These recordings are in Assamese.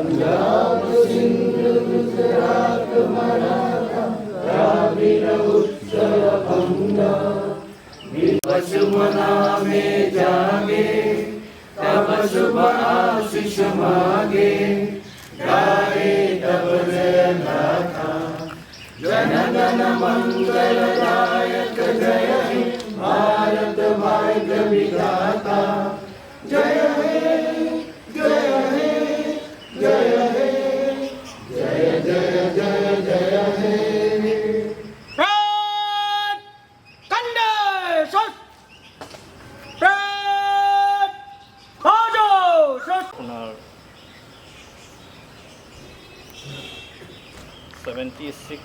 पंजाब सिंधु गुजरात मराठा द्राविड़ उत्कल गंगा पशुमना में जागे तब शुभ आशीष मागे गाए तब जय गाथा जन गण मंगलदायक जय हे भारत भाग्य विधाता जय हे जय हे जय हे जय जय जय जय हे আপোনাৰ 76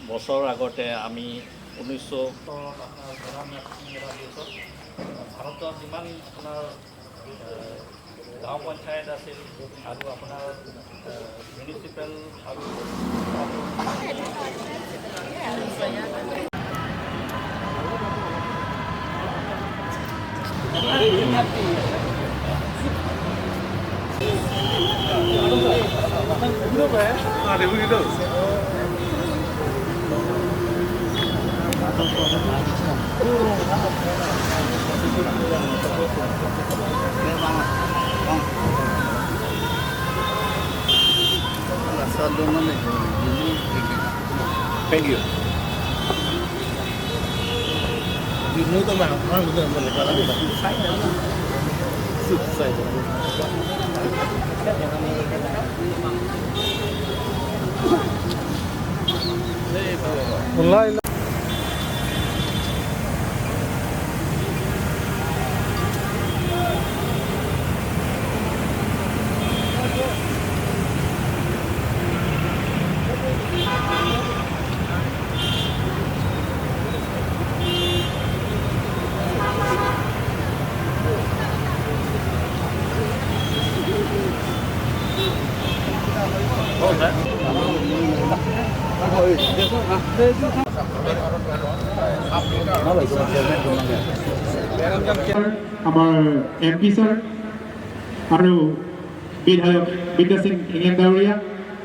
বছৰ আগতে আমি 1900 ভাৰতৰ যিমান আপোনাৰ গাঁও পঞ্চায়ত আছিল আৰু আপোনাৰ মিউনিচিপেল আৰু Thank you. You know the man, I'm going to আমাৰ এমপি ছাৰ আৰু বিধায়ক বিদ্যা সিং ইংলেণ্ড ডাঙৰীয়া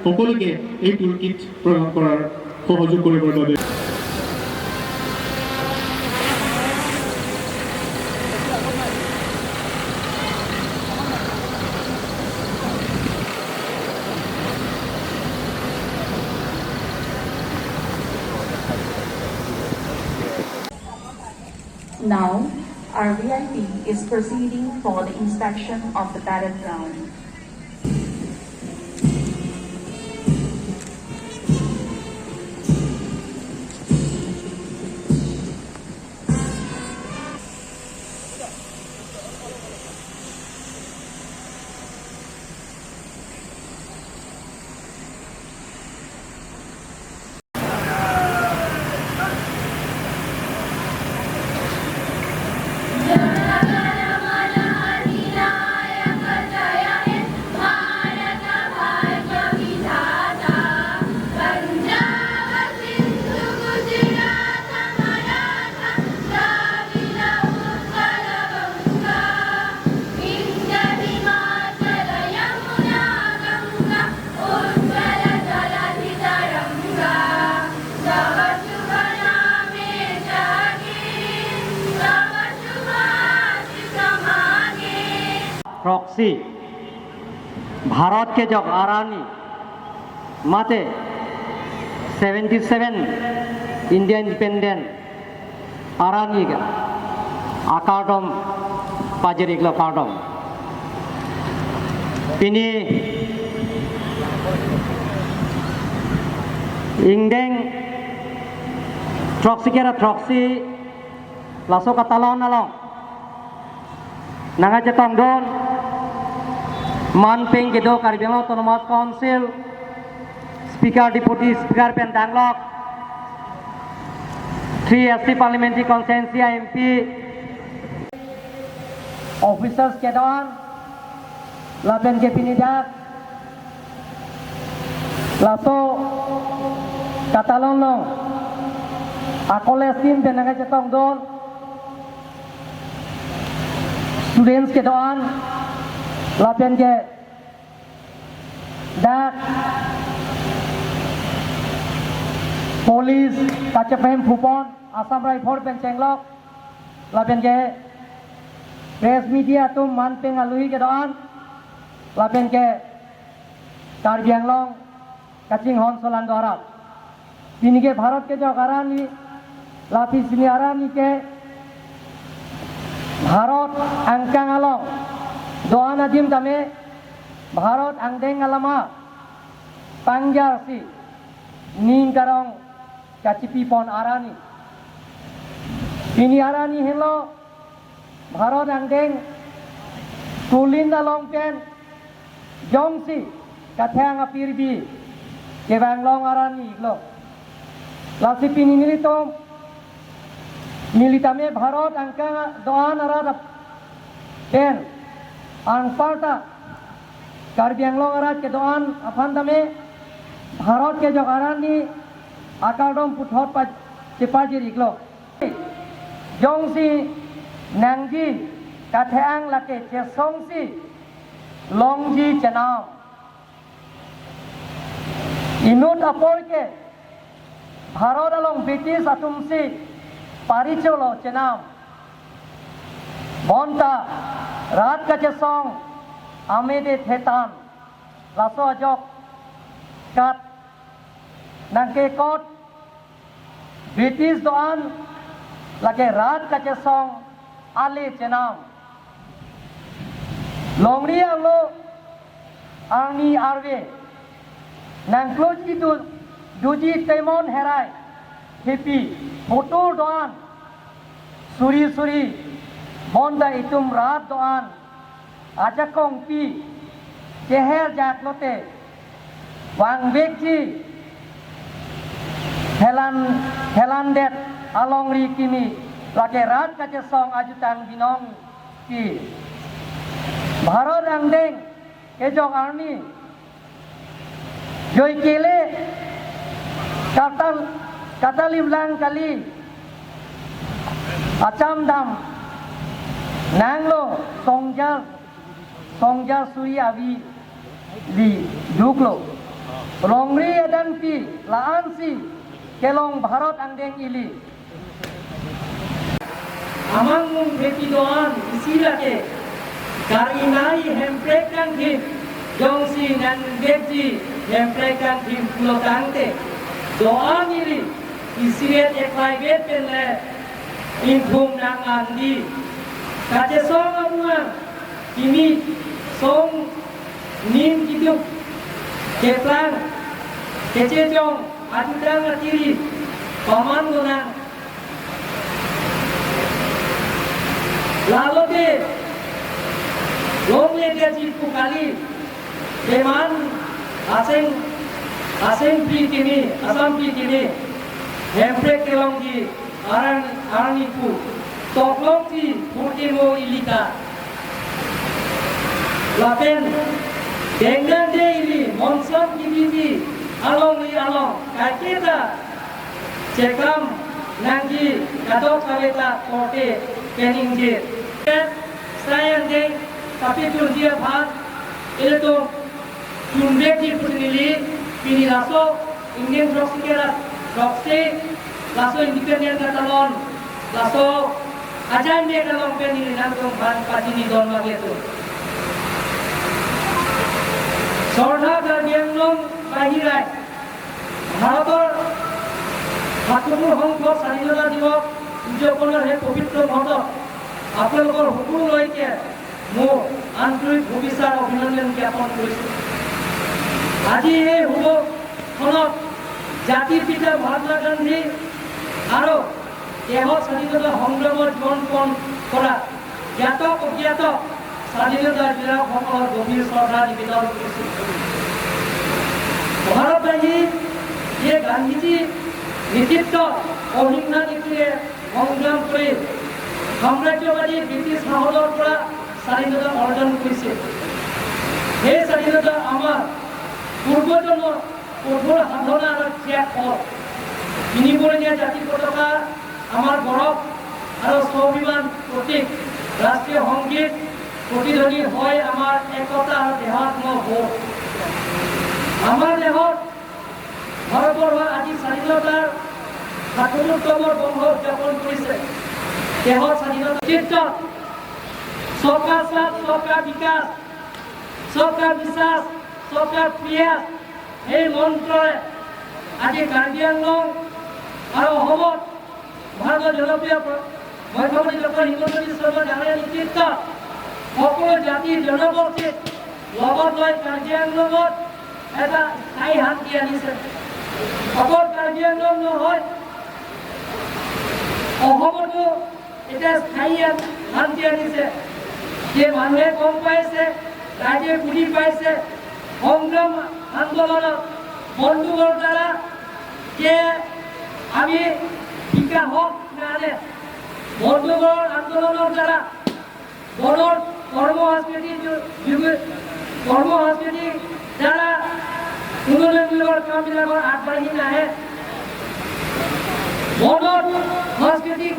সকলোকে এই টুল কিট প্ৰদান কৰাৰ সহযোগ কৰিবৰ বাবে Now, our VIP is proceeding for the inspection of the parade ground. Proxy Bharat के जो आरानी माते 77 इंडिया इंडिपेंडेंट आरानी का आकाटम पाजरिकला काटम पिनी इंडेंग ट्रॉक्सी के ट्रॉक्सी लासो का talon nalong nanga jatong don Manping Gedo Karibang Autonomous Council Speaker Deputy Speaker Pendanglok 3 SC Parliamentary Constituency MP Officers Kedon Lapen Kepinidak Lato Katalon no Akoles Tim Benaga Jatong Don Students Kedon Lapen ke that police Kachapem Phupon, Assam Rifle Ben Chenglok, Labenge, press media to Manpeng Alui Gedon, Labenge, Karbiang Long, Kaching Hon Solandora. Pinike Bharat ke Jogarani, Lapi Siniarani ke Bharat Angkang Along, Doana Dim Dame, Bharat Angdeng Alama, Pangjarsi, Ningkarong, Kachipi Pon Arani. Ini Arani Hello, Bharat Angdeng, Tulinda Longpen, Jongsi, Kathang Apirbi, Kevang Long Arani Lo. Lasi pini milito, militame Bharat Angkang Doan Arad Pen, Angparta, Karbiang Long Arad ke Doan Apandame, Bharat ke Jogarani, Akadom Puthot pa Cipaji Riglo. Jongsi, Nangji, Kathang Lake Chesongsi, Longji Chanam. Inut Apolke, Bharat along British Atumsi, Paricholo Chanam. Bonta, Rat Kachesong, Amede Thetan, Laso Ajok, Kat, Nangke Kot, British Doan, Lake Rat Kachesong, Ale Chanam. Longri Anglo, Arni Arve, Nangkloji to Duji Temon Herai, Hippie, Motor Doan, Suri Suri, Bonda Itum Rat Doan, Ajakong Pi, Jeher Jaklote, Wang Bekji, Helandet, Along Rikini, Lake Rat Kachesong Ajutang Binong Pi, Bharat Angdeng, Kejok Arni, Joy Kele, Katalim Lang Kali, Acham Dam, Nanglo, Songja Suri Avi, Li Duklo, Longri Adanpi, Laansi, Kelong Bharat Angdeng Ili. Amang Bekidoan, Isilake, Karinai Hemprekan Him, Jongsi Nan Bekji, Hemprekan Him Pulotante, Doan Ili, Isiret Eklaivet Penle, Intum Nang Andi, Kachesong Amuang, Kimi, Song, Nim Kiduk, Keplang, Kecejong, Adudang Atiri, Paman Gunang, Lalote, Long Lede Diphu Kali, Deman, Aseng Pi Kini, Asam Pi Kini, Hemprek Kelongji, Aranipu, Toklongji, Purtimo Ilika, Lapen, Dengan Deili, Monsam Kibiji, Along Li Along, Kaketa, Cekam, Nangji, Katok Kaveta, Kote, Keningji. Saya Deng, tapi dia Bhat, itu Jumbe di Pusnili, Pini Lasso, Indian Roxikera, Roxy, Lasso Independent Catalon, Lasso, Ajan dia Catalon Penili Nangkong Bhat Pajini Don Magetu. Sorna Karbiang Long Bahirai, Bharator, Hatumur Hongkong Sanilona Divok, Ujokonar He Pavitro Bharat. আপোনালোকৰ সকলো লৈকে মোৰ আন্তৰিক ভবিষ্যত অভিনন্দন জ্ঞাপন কৰিছোঁ। আজি এই সভাখনত জাতিৰ পিতা মহাত্মা গান্ধী আৰু দেশৰ স্বাধীনতা সংগ্ৰামৰ জীৱন কৰা জ্ঞাত অজ্ঞাত স্বাধীনতা বীৰসকলৰ গভীৰ শ্ৰদ্ধা নিবেদন কৰিছোঁ। ভাৰতবাসী যে গান্ধীজী নেতৃত্বত অহিংসা নীতিৰে সংগ্ৰাম কৰি সাম্ৰাজ্যবাদী ব্ৰিটিছ শাসনৰ পৰা স্বাধীনতা অৰ্জন কৰিছে। সেই স্বাধীনতা আমাৰ পূৰ্বজন্মৰ কঠোৰ সাধনা আৰু ত্যাগ ফল। তিনিবৰণীয়া জাতি পতাকা আমাৰ গৌৰৱ আৰু স্বাভিমান প্ৰতীক। ৰাষ্ট্ৰীয় সংগীত প্ৰতিধ্বনি হয় আমাৰ একতা আৰু দেহাত্মবোধ। আমাৰ দেশত ভাৰতবৰ্ষৰ আজি স্বাধীনতাৰ ৭৭তম বৰ্ষ উদযাপন কৰিছে। দেশৰ স্বাধীনতাৰ ক্ষেত্ৰত সবকা সাথ সবকা বিকাশ, সবকা বিশ্বাস, সবকা প্ৰয়াস এই মন্ত্ৰৰে আজি কাৰ্বি আংলং আৰু অসমত ভাৰতৰ জনপ্ৰিয় মুখ্যমন্ত্ৰী ডক্টৰ হিমন্ত বিশ্ব শৰ্মা ডাঙৰীয়াৰ নেতৃত্বত সকলো জাতি জনগোষ্ঠীক লগত লৈ কাৰ্বি আংলঙত এটা স্থায়ী শান্তি আনিছে। অকল কাৰ্বি আংলং নহয়, অসমতো এটা স্থায়ী শান্তি আনিছে। যে মানুহে গম পাইছে, ৰাইজে বুজি পাইছে সংগ্ৰাম আন্দোলনত বন্ধুকৰ দ্বাৰা যে আমি বিকাশক নানে বন্ধুকৰ আন্দোলনৰ দ্বাৰা গণৰ কৰ্মসংস্কৃতিৰ দ্বাৰা উন্নয়নমূলক কামবিলাকৰ আগবাঢ়ি নাহে। গণৰ সংস্কৃতিক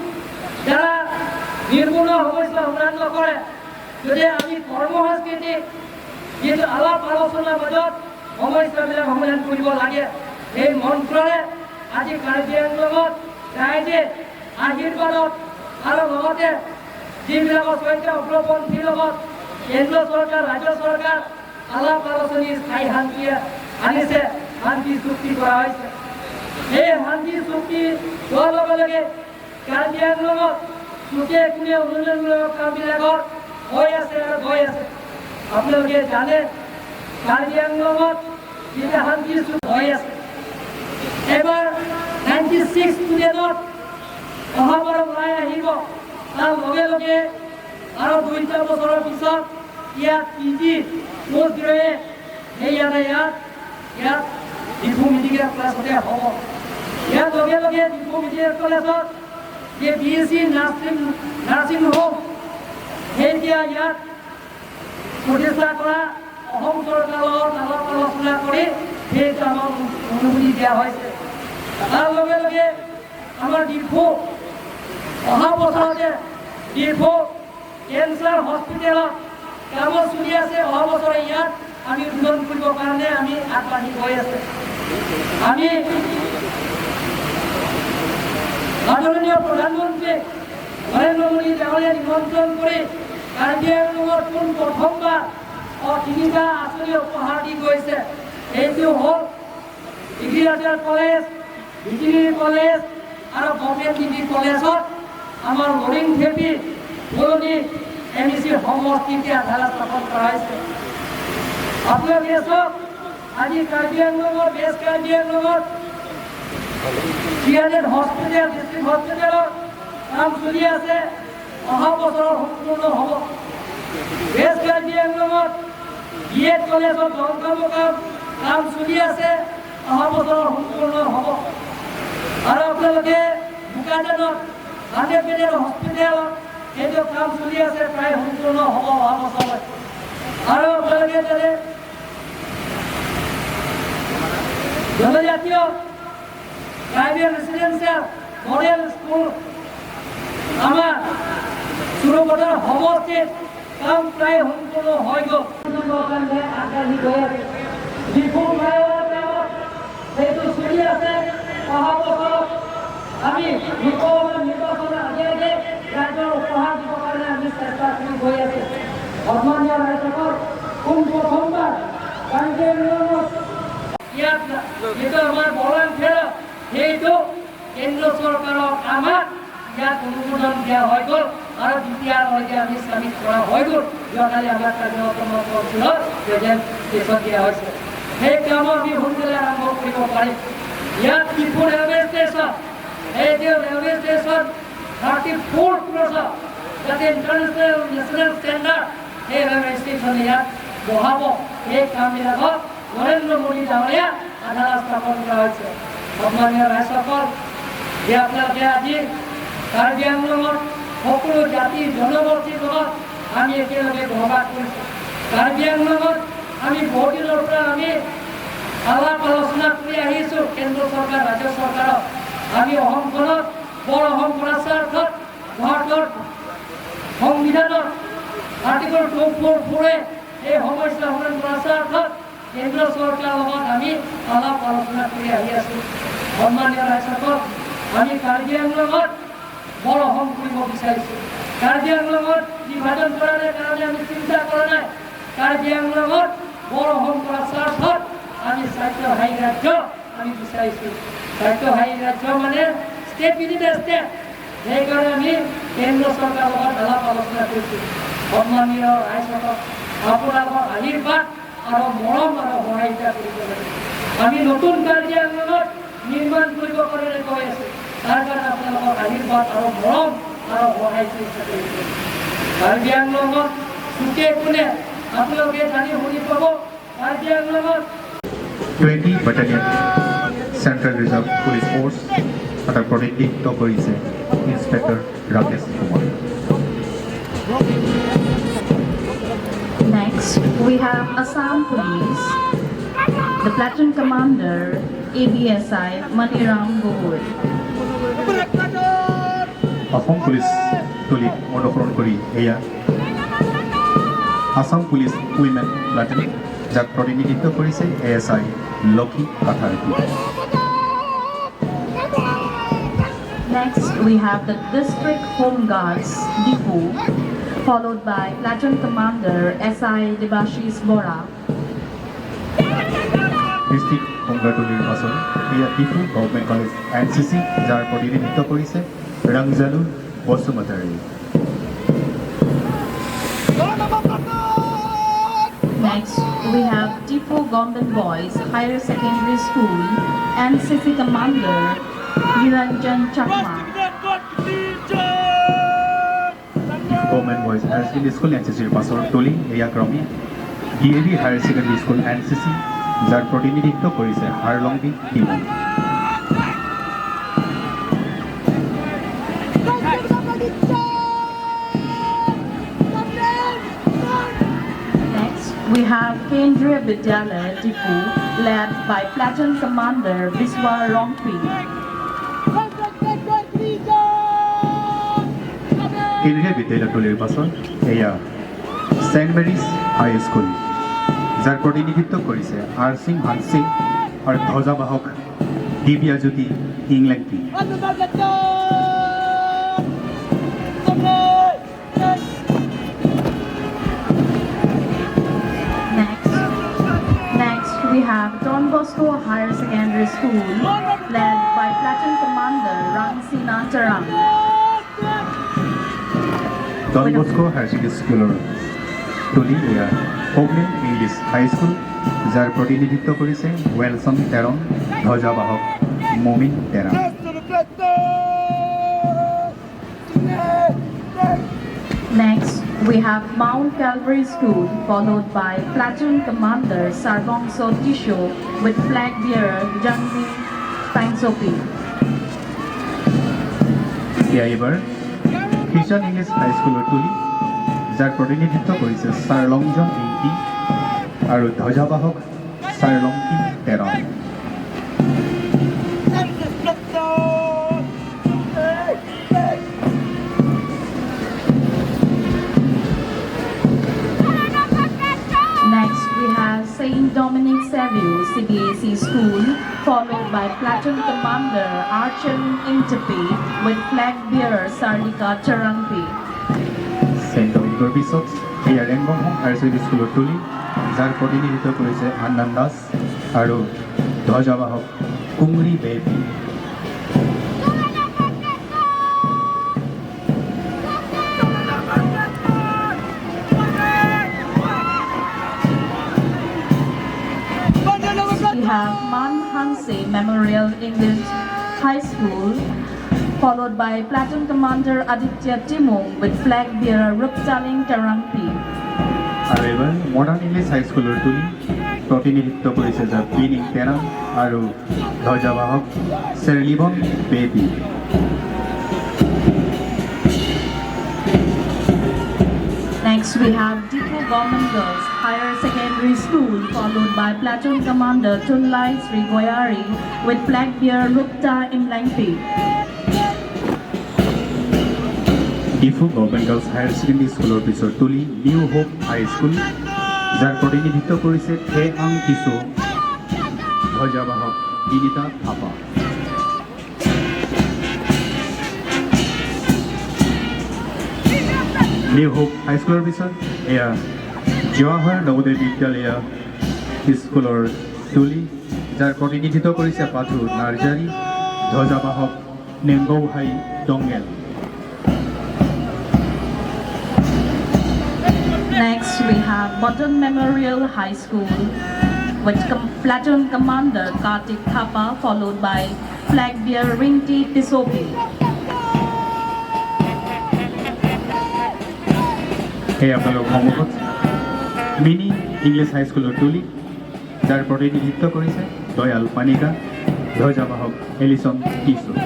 দ্বাৰা নিৰ্মূল সমস্যা সমাধান নকৰে। যদি আমি কৰ্মসংস্কৃতিক যিটো আলাপ আলোচনাৰ মাজত সমস্যাবিলাক সমাধান কৰিব লাগে, এই মন্ত্ৰৰে আজি কাৰ্বি আংলঙত ৰাইজে আশীৰ্বাদত আৰু লগতে যিবিলাকৰ সৈতে অগ্ৰপন্থীৰ লগত কেন্দ্ৰ চৰকাৰ ৰাজ্য চৰকাৰ আলাপ আলোচনী স্থায়ী শান্তি আনিছে, শান্তি চুক্তি কৰা হৈছে। এই শান্তি চুক্তি হোৱাৰ লগে লগে কাৰ্বি আংলঙত চুকে কোনে উন্নয়নমূলক কামবিলাকৰ হৈ আছে আৰু গৈ আছে। আপোনালোকে জানে কাৰ্বি আংলঙত যেতিয়া শান্তি চুক্তি হৈ আছে, এবাৰ 96 ষ্টুডেণ্টত অহাবাৰ ওলাই আহিব, তাৰ লগে লগে আৰু 2 বছৰৰ পিছত ইয়াত পিজি পোষ্ট গ্ৰেজুৱেট ইয়াত ডিফু মেডিকেল কলেজতে হ'ব। ইয়াৰ লগে লগে ডিফু মেডিকেল কলেজত যে BSc নাৰ্ছিং হোম এতিয়া ইয়াত প্ৰতিষ্ঠা কৰা অসম চৰকাৰৰ লগত আলাপ আলোচনা কৰি সেইটো আমাক অনুমতি দিয়া হৈছে। তাৰ লগে লগে আমাৰ ডিফু অহা বছৰতে ডিফু কেঞ্চাৰ হস্পিটেলত কাম চলি আছে। অহা বছৰে ইয়াত আমি উন্নয়ন কৰিবৰ কাৰণে আমি আগবাঢ়ি গৈ আছে। আমি আদৰণীয় প্ৰধানমন্ত্ৰী নৰেন্দ্ৰ মোদী ডাঙৰীয়াক নিমন্ত্ৰণ কৰি কাৰ্বি আংলঙৰ প্ৰথমবাৰ 3টা আঁচনি উপহাৰ দি গৈছে। এইটো হ'ল এগ্ৰিকালচাৰ কলেজ, ভেটেৰিনেৰী কলেজ আৰু গভৰ্ণমেণ্ট ডিগ্ৰী কলেজত আমাৰ লৰিং থেপি পুৰণি MEC সমষ্টিতে আধাৰ স্থাপন কৰা হৈছে। আপোনালোকে চাওক, আজি কাৰ্বি আংলঙৰ বেছ কাৰ্বি আংলঙত হস্পিটেল ডিষ্ট্ৰিক্ট হস্পিটেলৰ কাম চলি আছে, অহা বছৰ সম্পূৰ্ণ হ'ব। বেছ কাৰ্বি আংলঙত BEd কলেজত কাম চলি আছে, অহা বছৰ সম্পূৰ্ণ হ'ব। আৰু আপোনালোকে বোকাজানত 100-বেডৰ হস্পিটেলত সেইটো কাম চলি আছে, প্ৰায় সম্পূৰ্ণ হ'ব অহা বছৰলৈ। আৰু আপোনালোকে জানে জনজাতীয় প্ৰাইভেট ৰেচিডেঞ্চিয়েল মডেল স্কুল আমাৰ চুৰপথাৰ সমষ্টিত কাম প্ৰায় সম্পূৰ্ণ হৈ গ'ল। আগবাঢ়ি গৈ আছে। ডিফু সেইটো চলি আছে। অহা বছৰত আমি নিৰ্বাচনৰ আগে আগে ৰাইজৰ উপহাৰ দিবৰ কাৰণে আমি চেষ্টা কৰি গৈ আছো। সন্মানীয় ৰাইজসকল, প্ৰথমবাৰ কাৰ্বি আংলঙত ইয়াত যিটো আমাৰ বৰান খেল, সেইটো কেন্দ্ৰ চৰকাৰক আমাক ইয়াত অনুমোদন দিয়া হৈ গ'ল আৰু দ্বিতীয়লৈকে আমি চামিট কৰা হৈ গ'ল। যোৱাকালি আমাৰ কাৰ্যক্ৰম কৌশলত প্ৰেজেণ্টেশ্যন দিয়া হৈছে। সেই কাম আমি সোনকালে আৰম্ভ কৰিব পাৰিম। ইয়াত ডিফু ৰেলৱে ষ্টেচন, এইটো ৰেলৱে ষ্টেচন 34 ক্ৰছত যাতে ইণ্টাৰনেশ্যনেল নেশ্যনেল ষ্টেণ্ডাৰ্ড সেই ৰেলৱে ষ্টেচন ইয়াত বহাব। এই কামবিলাকত নৰেন্দ্ৰ মোদী ডাঙৰীয়া আধাৰ স্থাপন কৰা হৈছে। সন্মানীয় ৰাইজসকল, যে আপোনালোকে আজি কাৰ্বি আংলঙত সকলো জাতি জনগোষ্ঠীৰ লগত আমি একেলগে বসবাস কৰিছোঁ। কাৰ্বি আংলঙত আমি বহুদিনৰ পৰা আমি আলাপ আলোচনা কৰি আহিছোঁ কেন্দ্ৰ চৰকাৰ ৰাজ্য চৰকাৰক। আমি অসমখনত বৰ অসম কৰাৰ স্বাৰ্থত ভাৰতৰ সংবিধানত আৰ্টিকল 244 এই সমস্যা সমাধান কৰাৰ স্বাৰ্থত কেন্দ্ৰীয় চৰকাৰৰ লগত আমি আলাপ আলোচনা কৰি আহি আছোঁ। সন্মানীয় ৰাইজসকল, আমি কাৰ্বি আংলঙত বৰ অসম কৰিব বিচাৰিছোঁ। কাৰ্বি আংলঙত বিভাজন কৰাৰ কাৰণে আমি চিন্তা কৰা নাই। কাৰ্বি আংলঙত বৰ অসম কৰাৰ স্বাৰ্থত আমি স্বায়ত্তশাসী ৰাজ্য আমি বিচাৰিছোঁ। স্বায়ত্তশাসী ৰাজ্য মানে ষ্টেট উইদিন দ্য ষ্টেট। সেইকাৰণে আমি কেন্দ্ৰীয় চৰকাৰৰ লগত আলাপ আলোচনা কৰিছোঁ। সন্মানীয় ৰাইজসকল, আপোনালোকৰ আশীৰ্বাদ আৰু মৰম আৰু সহায়িতা কৰিব লাগে। আমি নতুন কাৰ্বি আংলঙত নিৰ্মাণ কৰিব কাৰণে কৈ আছোঁ। তাৰ কাৰণে আপোনালোকৰ আশীৰ্বাদ আৰু মৰম আৰু সহায়িতা কৰিব। কাৰ্বি আংলঙত চুকে কোণে আপোনালোকে জানি শুনি পাব। Karbi আংলঙত 20 Battalion Central Reserve Police Force এটা প্ৰতিনিধিত্ব কৰিছে inspector Rakesh Kumar. Next, we have Assam Police, the platoon commander, ABSI Maniram Gogoi. Assam police টুলিক অনুসৰণ কৰি এয়া আসাম পুলিচ উইমেন প্লাটুন, যাক প্ৰতিনিধিত্ব কৰিছে ASI Lakhi Katharki. Next, we have the District Home Guards, Diphu, followed by Platoon Commander SI Debashis Bora. District home guard নিৰ্বাচন এয়া ডিফু গভৰ্ণমেণ্ট কলেজ NCC, যাৰ প্ৰতিনিধিত্ব কৰিছে Rongjalu Basumatary. Next, we have Diphu Govt Boys Higher Secondary School, NCC Commander Niranjan Chakma. Government boys higher secondary school NCCৰ পাছৰ টলি এয়া ক্ৰমে DAV higher secondary school NCC, যাৰ প্ৰতিনিধিত্ব কৰিছে Harlongbi Timung. Next, we have Kendriya Vidyalaya Diphu, led by Platoon Commander Biswa Rongpi. কেন্দ্ৰীয় বিদ্যালয় টলিৰ পাছত এয়া ছেইণ্ট মেৰিজ হাই স্কুল, যাৰ প্ৰতিনিধিত্ব কৰিছে R সিংহান সিং আৰু ধ্বজাবাহক Dibyajyoti ইংলেংপি। Next, we have Don Bosco Higher Secondary School, led by Platoon Commander Rangsina Tarang. Don Bosco higher secondary স্কুলৰ টলি এয়া অগ্নিম ইংলিছ হাই স্কুল, যাৰ প্ৰতিনিধিত্ব কৰিছে ৱেলছন তেৰং, ধ্বজাবাহক মমিন Terang. Next, we have Mount Calvary School, followed by Platoon Commander Sarvongso Tisho with flag bearer Jangmi Tangsopi. এয়া এইবাৰ খ্ৰীষ্টান ইংলিছ হাই স্কুলৰ টলি, যাৰ প্ৰতিনিধিত্ব কৰিছে চাৰলংজন ইংকি আৰু ধ্বজাবাহক চাৰলংকি Terang. Next, we have Saint Dominic Savio CBSE School, followed by Platoon Commander Archon Intapi with flag bearer Sarlika Charangpi. Saint ডমিনিকৰ পিছত এয়া ৰেংগম হোম হায়াৰ ছেকেণ্ডেৰী স্কুলৰ টলি, যাৰ প্ৰতিনিধিত্ব কৰিছে আন্নান দাস আৰু ধ্বজাবাহক Kumari Baby. We have Man Hanse Memorial English High School, followed by Platoon Commander Aditya Timong with flag bearer Ruptaling Tarangpi. আৰু এইবাৰ মডাৰ্ণ ইংলিছ হাই স্কুলৰ টলি প্ৰতিনিধিত্ব কৰিছে যাৰ ক্লিনিং তেৰং আৰু ধ্বজাবাহক চেৰলিবন baby. Next, we have Diphu Govt Girls Higher Secondary School, followed by Platoon Commander Tunlai Sri Goyari with flag bearer Rupta Imlangpi. Diphu government girls higher secondary স্কুলৰ পিছৰ টলি নিউ হোপ হাই স্কুল, যাৰ প্ৰতিনিধিত্ব কৰিছে থে আং কিছু ধ্বজাবাহক তিনিটা থাপা। নিউ হোপ হাইস্কুলৰ পিছত এয়া জৱাহৰ নৱোদয় বিদ্যালয় স্কুলৰ তুলি, যাৰ প্ৰতিনিধিত্ব কৰিছে পাথু Narzary ধ্বজাবাহক নেংগৌহাই Dongel. Next, we have Button Memorial High School with Platoon Commander Kartik Thapa, followed by Flag Bearer Rinti Tisopi. এই আপোনালোক সন্মুখত মিনি ইংলিছ হাইস্কুলৰ তুলি, যাৰ প্ৰতিনিধিত্ব কৰিছে দয়াল পানিকা ধ্বজাবাহক Alison Kishore.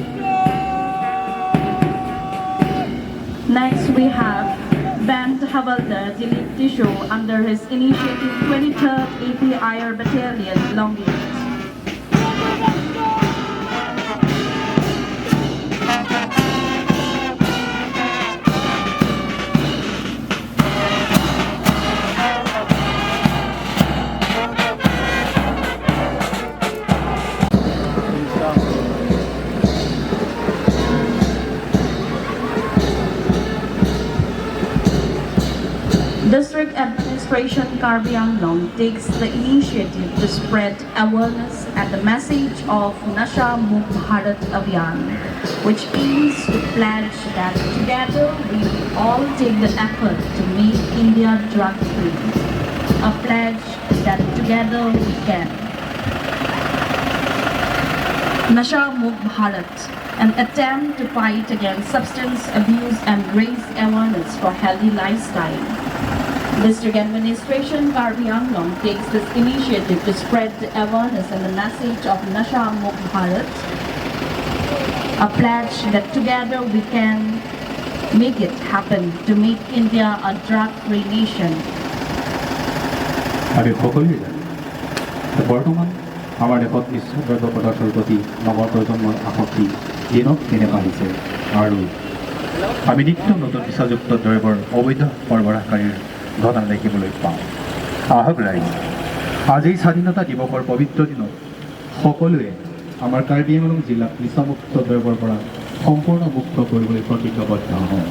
Next, we have Band Havaldar Dilip Tisho under his initiative 23rd APIR Battalion, Longyear. District Administration Karbi Anglong takes the initiative to spread awareness and the message of Nasha Mukt Bharat Abhiyan, which aims to pledge that together we all take the effort to make India drug-free. A pledge that together we can. Nasha Mukt Bharat, an attempt to fight against substance abuse and raise awareness for healthy lifestyle. District Administration Karbi Anglong takes this initiative to spread the awareness and the message of Nasha Mukt Bharat, a pledge that together we can make it happen to make India a drug-free nation. আমি সকলোৱে জানো বৰ্তমান আমাৰ দেশত নিচা দ্ৰব্য পদাৰ্থৰ প্ৰতি নৱপ্ৰজন্মৰ আসক্তি দিনক দিনে বাঢ়িছে আৰু আমি নিত্য নতুন নিচাযুক্ত দ্ৰব্যৰ অবৈধ সৰবৰাহকাৰীৰ ঘটনা দেখিবলৈ পাওঁ। আহক ৰাইজ, আজি স্বাধীনতা দিৱসৰ পবিত্ৰ দিনত সকলোৱে আমাৰ কাৰ্বি আংলং জিলাক নিচামুক্ত দ্ৰব্যৰ পৰা সম্পূৰ্ণ মুক্ত কৰিবলৈ প্ৰতিজ্ঞাবদ্ধ হওঁ।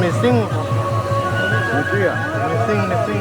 Missing. Itu ya, missing itu.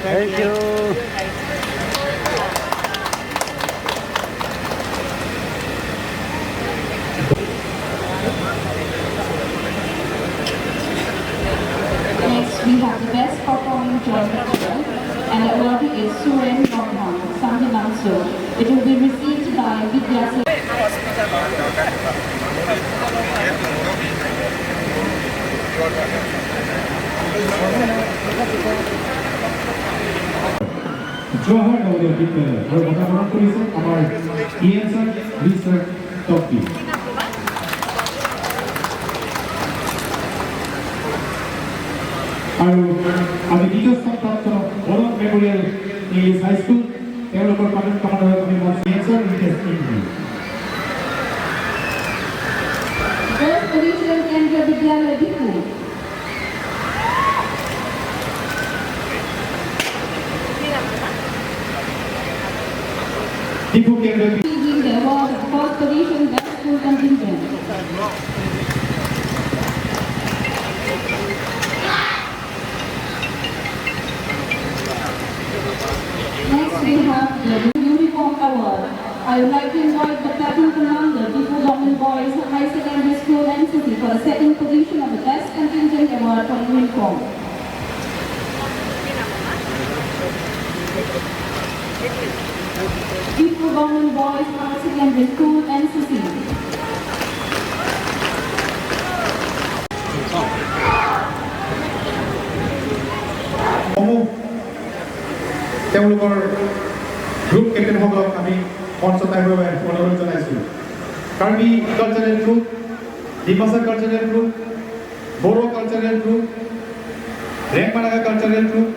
Thank you. Next, we have the best performing joint material, and the award is Suren Norman, Sambilanso. It will be received by Vidya. Johar Navoday Vidyalaya আৰু বঁটা কৰিছে আমাৰ ইএনসাৰ ৰিচাৰ্চ টপি আৰু আমি দ্বিতীয় স্থানপ্ৰাপ্ত বৰণ মেমৰিয়েল ইংলিছ হাইস্কুল তেওঁলোকৰ পাঠক কামনাৰ আমি ইএনসাৰ research English First position, Kendra Vidyalaya Diphu. Diphu Kendra Receiving the award of first position, best school contingent. Next, we have the uniform award. I would like to invite the platoon commander, Diphu Govt Boys High Secondary School NCC, for the second position of the best contingent award for uniform. Diphu Govt Boys High Secondary School NCC. তেওঁলোকৰ গ্ৰুপ কেপ্টেইনসকলক আমি মঞ্চতাৰ বাবে অনুৰোধ জনাইছোঁ Karbi cultural group Dimasa cultural group Bodo cultural group Rengma Naga cultural group